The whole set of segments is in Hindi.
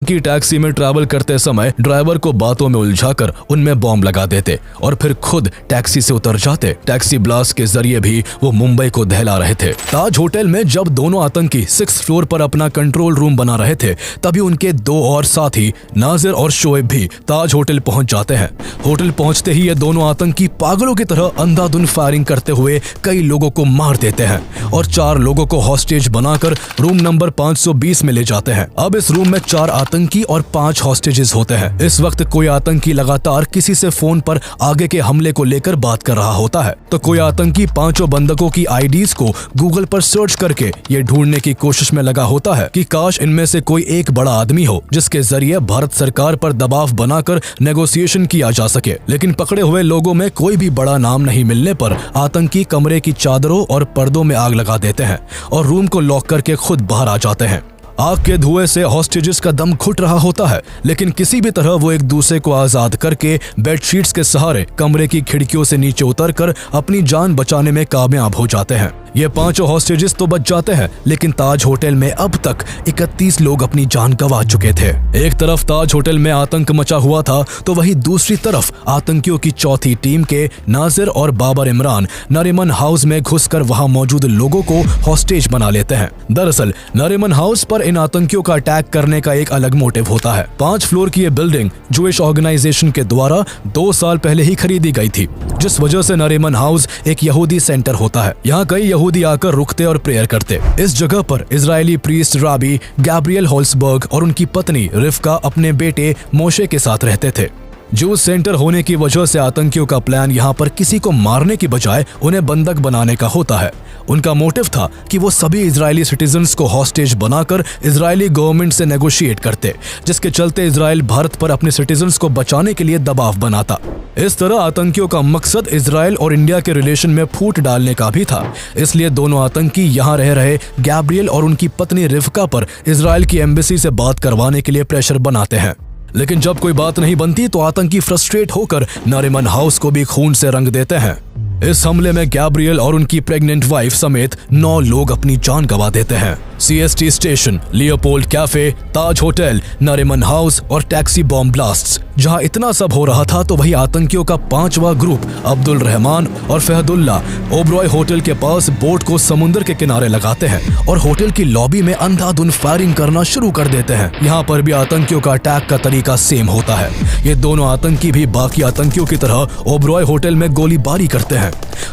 की टैक्सी में ट्रैवल करते समय ड्राइवर को बातों में उलझाकर उनमें बॉम्ब लगा देते और फिर खुद टैक्सी से उतर जाते। टैक्सी ब्लास्ट के जरिए भी वो मुंबई को दहला रहे थे। ताज होटल में जब दोनों आतंकी 6th फ्लोर पर अपना कंट्रोल रूम बना रहे थे, तभी उनके 2 और साथी नाजिर और शोएब भी ताज होटल पहुंच जाते हैं। होटल पहुंचते ही ये दोनों आतंकी पागलों की तरह अंधाधुंध फायरिंग करते हुए कई लोगों को मार देते हैं और 4 लोगों को हॉस्टेज बनाकर रूम नंबर 520 में ले जाते हैं। अब इस रूम में 4 आतंकी और 5 हॉस्टेजेस होते हैं। इस वक्त कोई आतंकी लगातार किसी से फोन पर आगे के हमले को लेकर बात कर रहा होता है, तो कोई आतंकी 5 बंधकों की आईडीज को गूगल पर सर्च करके ये ढूंढने की कोशिश में लगा होता है कि काश इनमें से कोई एक बड़ा आदमी हो जिसके जरिए भारत सरकार पर दबाव बनाकर नेगोशिएशन किया जा सके। लेकिन पकड़े हुए लोगों में कोई भी बड़ा नाम नहीं मिलने पर आतंकी कमरे की चादरों और पर्दों में आग लगा देते हैं और रूम को लॉक करके खुद बाहर आ जाते हैं। आग के धुएं से हॉस्टेजेस का दम घुट रहा होता है, लेकिन किसी भी तरह वो एक दूसरे को आजाद करके बेडशीट्स के सहारे कमरे की खिड़कियों से नीचे उतरकर अपनी जान बचाने में कामयाब हो जाते हैं। ये 5 हॉस्टेजेस तो बच जाते हैं, लेकिन ताज होटल में अब तक 31 लोग अपनी जान गंवा चुके थे। एक तरफ ताज होटल में आतंक मचा हुआ था, तो वहीं दूसरी तरफ आतंकियों की चौथी टीम के नाजिर और बाबर इमरान नरीमन हाउस में घुसकर वहां मौजूद लोगों को हॉस्टेज बना लेते हैं। दरअसल नरीमन हाउस पर इन आतंकियों का अटैक करने का एक अलग मोटिव होता है। 5 फ्लोर की ये बिल्डिंग जूइश ऑर्गेनाइजेशन के द्वारा 2 साल पहले ही खरीदी गई थी, जिस वजह से नरीमन हाउस एक यहूदी सेंटर होता है। यहाँ कई यहूदी आकर रुकते और प्रेयर करते। इस जगह पर इजरायली प्रीस्ट राबी गैब्रियल होल्सबर्ग और उनकी पत्नी रिफ्का अपने बेटे मोशे के साथ रहते थे। जूस सेंटर होने की वजह से आतंकियों का प्लान यहाँ पर किसी को मारने की बजाय उन्हें बंधक बनाने का होता है। उनका मोटिव था कि वो सभी इजरायली सिटीजन्स को हॉस्टेज बनाकर इजरायली गवर्नमेंट से नेगोशिएट करते, जिसके चलते इजराइल भारत पर अपने सिटीजन्स को बचाने के लिए दबाव बनाता। इस तरह आतंकियों का मकसद इजराइल और इंडिया के रिलेशन में फूट डालने का भी था। इसलिए दोनों आतंकी यहाँ रह रहे गैब्रियल और उनकी पत्नी रिफ्का पर इजराइल की एम्बेसी से बात करवाने के लिए प्रेशर बनाते हैं। लेकिन जब कोई बात नहीं बनती तो आतंकी फ्रस्ट्रेट होकर नरीमन हाउस को भी खून से रंग देते हैं। इस हमले में गैब्रियल और उनकी प्रेग्नेंट वाइफ समेत 9 लोग अपनी जान गंवा देते हैं। CST स्टेशन, लियोपोल्ड कैफे, ताज होटल, नरीमन हाउस और टैक्सी बॉम्ब ब्लास्ट्स। जहां इतना सब हो रहा था तो वही आतंकियों का 5वां ग्रुप अब्दुल रहमान और फहदुल्ला ओबरॉय होटल के पास बोट को समुद्र के किनारे लगाते हैं और होटल की लॉबी में अंधाधुंध फायरिंग करना शुरू कर देते हैं। यहाँ पर भी आतंकियों का अटैक का तरीका सेम होता है। ये दोनों आतंकी भी बाकी आतंकियों की तरह ओबरॉय होटल में गोलीबारी करते हैं।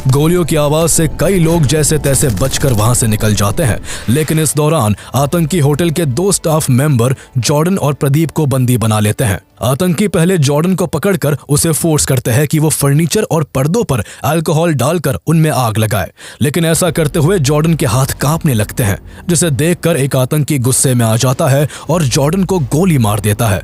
गोलियों की आवाज से कई लोग जैसे तैसे बचकर वहां से निकल जाते हैं, लेकिन इस दौरान आतंकी होटल के 2 स्टाफ मेंबर जॉर्डन और प्रदीप को बंदी बना लेते हैं। आतंकी पहले जॉर्डन को पकड़कर उसे फोर्स करते हैं कि वो फर्नीचर और पर्दों पर अल्कोहल डालकर उनमें आग लगाए, लेकिन ऐसा करते हुए जॉर्डन के हाथ कांपने लगते हैं, जिसे देखकर एक आतंकी गुस्से में आ जाता है और जॉर्डन को गोली मार देता है।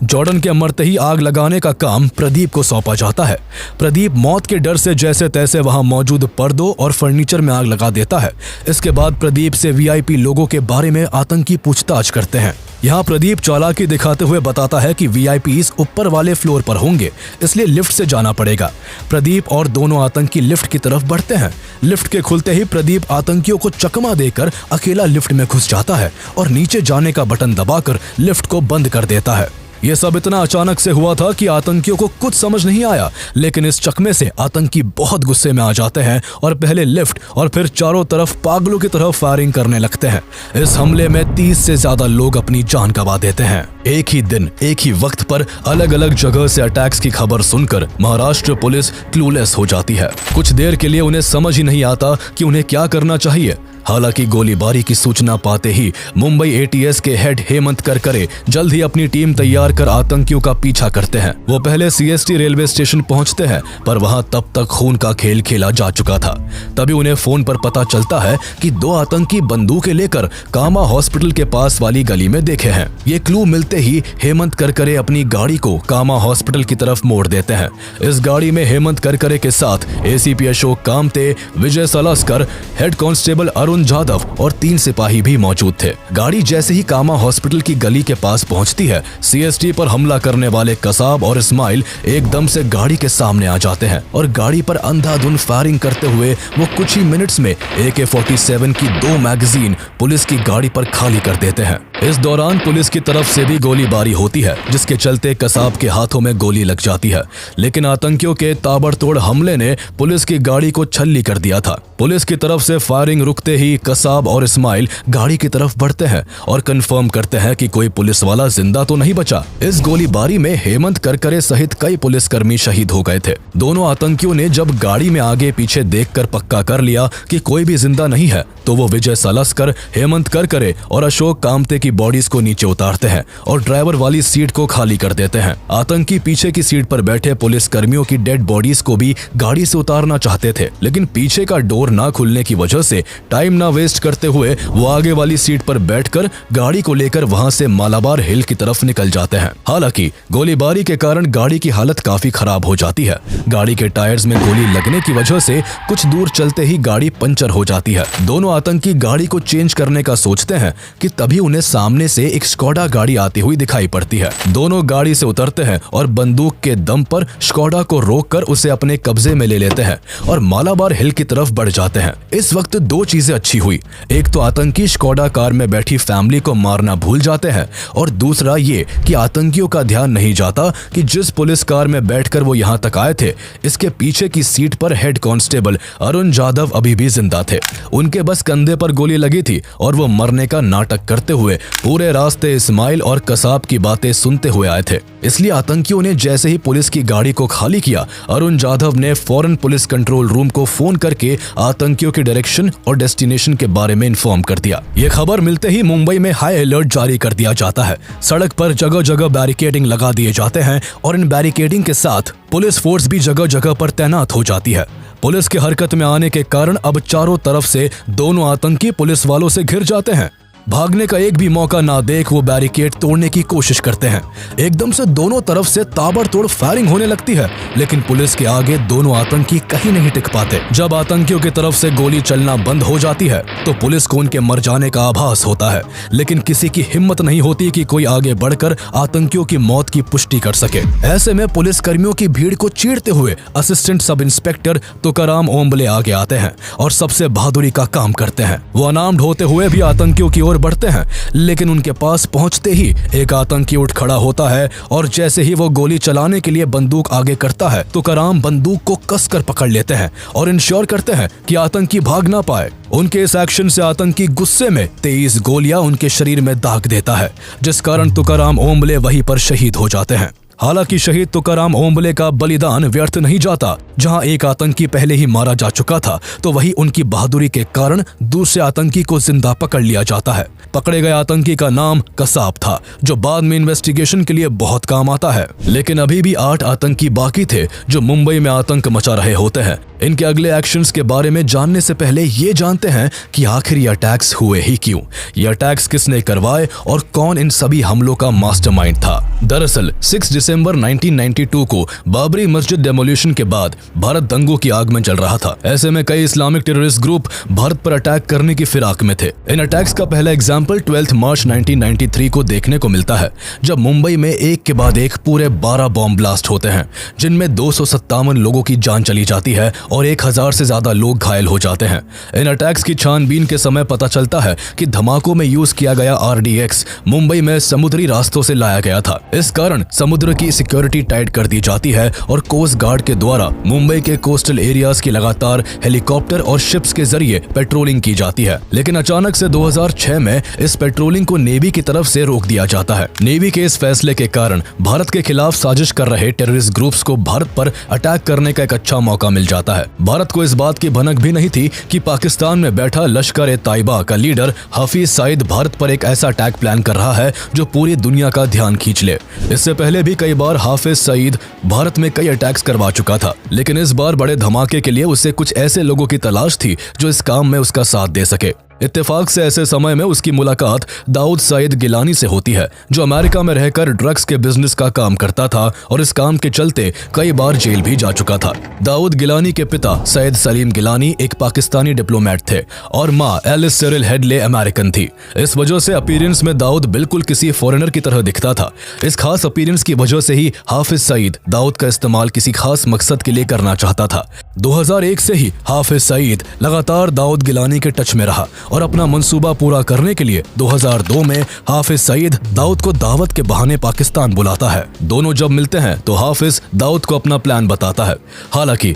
जॉर्डन के मरते ही आग लगाने का काम प्रदीप को सौंपा जाता है। प्रदीप मौत के डर से जैसे तैसे वहां मौजूद पर्दों और फर्नीचर में आग लगा देता है। इसके बाद प्रदीप से VIP लोगों के बारे में आतंकी पूछताछ करते हैं। यहाँ प्रदीप चालाकी दिखाते हुए बताता है कि VIPs ऊपर वाले फ्लोर पर होंगे, इसलिए लिफ्ट से जाना पड़ेगा। प्रदीप और दोनों आतंकी लिफ्ट की तरफ बढ़ते हैं। लिफ्ट के खुलते ही प्रदीप आतंकियों को चकमा देकर अकेला लिफ्ट में घुस जाता है और नीचे जाने का बटन दबाकर लिफ्ट को बंद कर देता है। ये सब इतना अचानक से हुआ था कि आतंकियों को कुछ समझ नहीं आया, लेकिन इस चकमे से आतंकी बहुत गुस्से में आ जाते हैं और पहले लिफ्ट और फिर चारों तरफ पागलों की तरह फायरिंग करने लगते हैं। इस हमले में 30 से ज्यादा लोग अपनी जान गंवा देते हैं। एक ही दिन एक ही वक्त पर अलग अलग जगह से अटैक्स की खबर सुनकर महाराष्ट्र पुलिस क्लूलेस हो जाती है। कुछ देर के लिए उन्हें समझ ही नहीं आता कि उन्हें क्या करना चाहिए। हालांकि गोलीबारी की सूचना पाते ही मुंबई ATS के हेड हेमंत करकरे जल्द ही अपनी टीम तैयार कर आतंकियों का पीछा करते हैं। वो पहले CST रेलवे स्टेशन पहुंचते हैं, पर वहां तब तक खून का खेल खेला जा चुका था। तभी उन्हें फोन पर पता चलता है कि 2 आतंकी बंदूकें लेकर कामा हॉस्पिटल के पास वाली गली में देखे हैं। ये क्लू मिलते ही हेमंत करकरे अपनी गाड़ी को कामा हॉस्पिटल की तरफ मोड़ देते हैं। इस गाड़ी में हेमंत करकरे के साथ ACP अशोक कामते, विजय सलास्कर, हेड कांस्टेबल अरुण अरुण जाधव और 3 सिपाही भी मौजूद थे। गाड़ी जैसे ही कामा हॉस्पिटल की गली के पास पहुंचती है, सीएसटी पर हमला करने वाले कसाब और इस्माइल एकदम से गाड़ी के सामने आ जाते हैं और गाड़ी पर अंधाधुंध फायरिंग करते हुए वो कुछ ही मिनट्स में AK-47 की 2 मैगजीन पुलिस की गाड़ी पर खाली कर देते हैं। इस दौरान पुलिस की तरफ से भी गोलीबारी होती है, जिसके चलते कसाब के हाथों में गोली लग जाती है, लेकिन आतंकियों के ताबड़तोड़ हमले ने पुलिस की गाड़ी को छल्ली कर दिया था। पुलिस की तरफ से फायरिंग रुकते ही कसाब और इस्माइल गाड़ी की तरफ बढ़ते हैं और कंफर्म करते हैं कि कोई पुलिस वाला जिंदा तो नहीं बचा। इस गोलीबारी में हेमंत करकरे सहित कई पुलिसकर्मी शहीद हो गए थे। दोनों आतंकियों ने जब गाड़ी में आगे पीछे देखकर पक्का कर लिया कि कोई भी जिंदा नहीं है, तो वो विजय सलस्कर, हेमंत करकरे और अशोक कामते की बॉडीज को नीचे उतारते हैं और ड्राइवर वाली सीट को खाली कर देते हैं। आतंकी पीछे की सीट पर बैठे पुलिस कर्मियों की डेड बॉडीज को भी गाड़ी से उतारना चाहते थे, लेकिन पीछे का डोर ना खुलने की वजह से टाइम ना वेस्ट करते हुए वो आगे वाली सीट पर बैठकर गाड़ी को लेकर वहां से मालाबार हिल की तरफ निकल जाते हैं। हालांकि गोलीबारी के कारण गाड़ी की हालत काफी खराब हो जाती है। गाड़ी के टायर्स में गोली लगने की वजह से कुछ दूर चलते ही गाड़ी पंचर हो जाती है। दोनों आतंकी गाड़ी को चेंज करने का सोचते हैं कि तभी उन्हें सामने से एक स्कोडा गाड़ी आती हुई दिखाई पड़ती है। दोनों गाड़ी से उतरते हैं और बंदूक के दम पर स्कोडा को रोककर उसे अपने कब्जे में ले लेते हैं और मालाबार हिल की तरफ बढ़ जाते हैं। इस वक्त 2 चीजें अच्छी हुई। एक तो आतंकी स्कोडा कार में बैठी फैमिली को मारना भूल जाते हैं और दूसरा ये कि आतंकियों का ध्यान नहीं जाता कि जिस पुलिस कार में बैठकर वो यहाँ तक आए थे, इसके पीछे की सीट पर हेड कांस्टेबल अरुण जाधव अभी भी जिंदा थे। उनके बस कंधे पर गोली लगी थी और वो मरने का नाटक करते हुए पूरे रास्ते इस्माइल और कसाब की बातें सुनते हुए आए थे। इसलिए आतंकियों ने जैसे ही पुलिस की गाड़ी को खाली किया, अरुण जाधव ने फौरन पुलिस कंट्रोल रूम को फोन करके आतंकियों के डायरेक्शन और डेस्टिनेशन के बारे में इन्फॉर्म कर दिया। ये खबर मिलते ही मुंबई में हाई अलर्ट जारी कर दिया जाता है। सड़क पर जगह जगह बैरिकेडिंग लगा दिए जाते हैं और इन बैरिकेडिंग के साथ पुलिस फोर्स भी जगह जगह पर तैनात हो जाती है। पुलिस के हरकत में आने के कारण अब चारों तरफ से दोनों आतंकी पुलिस वालों से घिर जाते हैं। भागने का एक भी मौका ना देख वो बैरिकेड तोड़ने की कोशिश करते हैं। एकदम से दोनों तरफ से ताबड़तोड़ फायरिंग होने लगती है, लेकिन पुलिस के आगे दोनों आतंकी कहीं नहीं टिक पाते। जब आतंकियों की तरफ से गोली चलना बंद हो जाती है तो पुलिस को उनके मर जाने का आभास होता है, लेकिन किसी की हिम्मत नहीं होती कि कोई आगे बढ़कर आतंकियों की मौत की पुष्टि कर सके। ऐसे में पुलिस कर्मियों की भीड़ को चीरते हुए assistant sub inspector Tukaram Omble आगे आते हैं और सबसे बहादुरी का काम करते हैं। वो अनार्म्ड होते हुए भी आतंकियों की ओर बढ़ते हैं, लेकिन उनके पास पहुंचते ही एक आतंकी उठ खड़ा होता है और जैसे ही वो गोली चलाने के लिए बंदूक आगे करता है, तुकाराम बंदूक को कसकर पकड़ लेते हैं और इंश्योर करते हैं कि आतंकी भाग ना पाए। उनके इस एक्शन से आतंकी गुस्से में 23 गोलियां उनके शरीर में दाग देता है, जिस कारण तुकाराम ओम्बले वहीं पर शहीद हो जाते हैं। हालांकि शहीद तुकाराम ओम्बले का बलिदान व्यर्थ नहीं जाता। जहां एक आतंकी पहले ही मारा जा चुका था, तो वहीं उनकी बहादुरी के कारण दूसरे आतंकी को जिंदा पकड़ लिया जाता है। पकड़े गए आतंकी का नाम कसाब था, जो बाद में इन्वेस्टिगेशन के लिए बहुत काम आता है। लेकिन अभी भी 8 आतंकी बाकी थे जो मुंबई में आतंक मचा रहे होते हैं। इनके अगले एक्शंस के बारे में जानने से पहले ये जानते हैं कि आखिर ये अटैक्स हुए ही क्यों, ये अटैक्स किसने करवाए और कौन इन सभी हमलों का मास्टरमाइंड था। दरअसल 6 दिसंबर 1992 को बाबरी मस्जिद डेमोलिशन के बाद भारत दंगों की आग में चल रहा था। ऐसे में कई इस्लामिक टेररिस्ट ग्रुप भारत पर अटैक करने की फिराक में थे। इन अटैक्स का पहला एग्जाम्पल 12 मार्च 1993 को देखने को मिलता है, जब मुंबई में एक के बाद एक पूरे 12 बॉम्ब ब्लास्ट होते हैं, जिनमें 257 लोगों की जान चली जाती है और 1000 से ज्यादा लोग घायल हो जाते हैं। इन अटैक्स की छानबीन के समय पता चलता है कि धमाकों में यूज किया गया RDX मुंबई में समुद्री रास्तों से लाया गया था। इस कारण समुद्र की सिक्योरिटी टाइट कर दी जाती है और कोस्ट गार्ड के द्वारा मुंबई के कोस्टल एरियाज की लगातार हेलीकॉप्टर और शिप्स के जरिए पेट्रोलिंग की जाती है। लेकिन अचानक से 2006 में इस पेट्रोलिंग को नेवी की तरफ से रोक दिया जाता है। नेवी के इस फैसले के कारण भारत के खिलाफ साजिश कर रहे टेररिस्ट ग्रुप्स को भारत पर अटैक करने का एक अच्छा मौका मिल जाता है। भारत को इस बात की भनक भी नहीं थी कि पाकिस्तान में बैठा लश्कर-ए-तैयबा का लीडर हफीज सईद भारत पर एक ऐसा अटैक प्लान कर रहा है जो पूरी दुनिया का ध्यान खींच ले। इससे पहले भी कई बार हाफिज सईद भारत में कई अटैक्स करवा चुका था, लेकिन इस बार बड़े धमाके के लिए उसे कुछ ऐसे लोगों की तलाश थी जो इस काम में उसका साथ दे सके। इत्तेफाक से ऐसे समय में उसकी मुलाकात दाऊद सईद गिलानी से होती है, जो अमेरिका में रहकर ड्रग्स के बिजनेस का काम करता था और इस काम के चलते कई बार जेल भी जा चुका था। दाऊद गिलानी के पिता सैयद सलीम गिलानी एक पाकिस्तानी डिप्लोमेट थे और माँ एलिस सिरिल हेडले अमेरिकन थी। इस वजह से अपीयरेंस में दाऊद बिल्कुल किसी फॉरेनर की तरह दिखता था। इस खास अपीयरेंस की वजह से ही हाफिज सईद दाऊद का इस्तेमाल किसी खास मकसद के लिए करना चाहता था। 2001 से ही हाफिज सईद लगातार दाऊद गिलानी के टच में रहा और अपना मंसूबा पूरा करने के लिए 2002 में हाफिज सईद दाऊद को दावत के बहाने पाकिस्तान बुलाता है। दोनों जब मिलते हैं तो हाफिज दाऊद को अपना प्लान बताता है। हालांकि